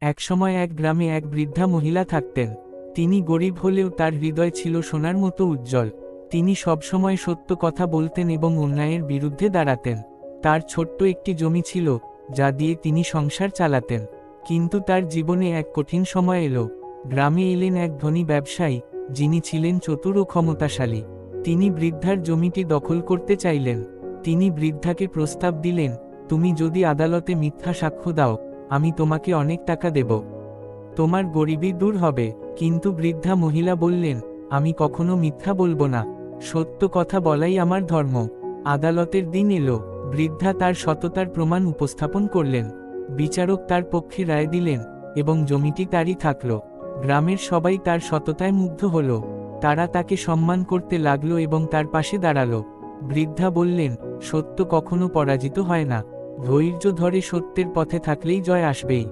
একসময় এক গ্রামে এক বৃদ্ধা মহিলা থাকতেন। তিনি গরিব হলেও তার হৃদয় ছিল সোনার মতো উজ্জ্বল। তিনি সবসময় সত্য কথা বলতেন এবং অন্যায়ের বিরুদ্ধে দাঁড়াতেন। তার ছোট্ট একটি জমি ছিল, যা দিয়ে তিনি সংসার চালাতেন। কিন্তু তার জীবনে এক কঠিন সময় এলো। গ্রামে এলেন এক ধনী ব্যবসায়ী, যিনি ছিলেন চতুর ও ক্ষমতাশালী। তিনি বৃদ্ধার জমিটি দখল করতে চাইলেন। তিনি বৃদ্ধাকে প্রস্তাব দিলেন, তুমি যদি আদালতে মিথ্যা সাক্ষ্য দাও, আমি তোমাকে অনেক টাকা দেব। তোমার গরিবি দূর হবে। কিন্তু বৃদ্ধা মহিলা বললেন, আমি কখনো মিথ্যা বলবো না। সত্য কথা বলাই আমার ধর্ম। আদালতের দিন এলো। বৃদ্ধা তার সততার প্রমাণ উপস্থাপন করলেন। বিচারক তার পক্ষে রায় দিলেন, এবং জমিটি তারই থাকল। গ্রামের সবাই তার সততায় মুগ্ধ হল। তারা তাকে সম্মান করতে লাগলো এবং তার পাশে দাঁড়ালো। বৃদ্ধা বললেন, সত্য কখনো পরাজিত হয় না। ধৈর্য ধরে সত্যের পথে থাকলেই জয় আসবেই।